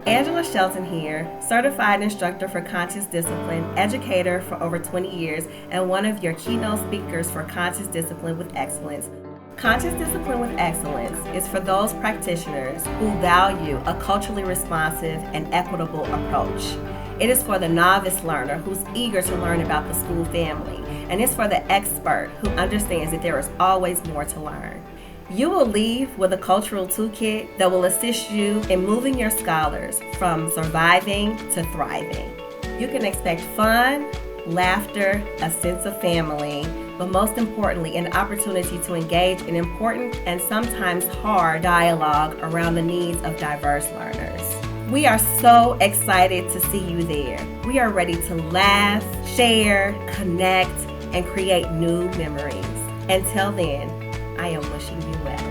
Angela Shelton here, Certified Instructor for Conscious Discipline, educator for over 20 years, and one of your keynote speakers for Conscious Discipline with Excellence. Conscious Discipline with Excellence is for those practitioners who value a culturally responsive and equitable approach. It is for the novice learner who's eager to learn about the school family, and it's for the expert who understands that there is always more to learn. You will leave with a cultural toolkit that will assist you in moving your scholars from surviving to thriving. You can expect fun, laughter, a sense of family, but most importantly, an opportunity to engage in important and sometimes hard dialogue around the needs of diverse learners. We are so excited to see you there. We are ready to laugh, share, connect, and create new memories. Until then, I am wishing you well.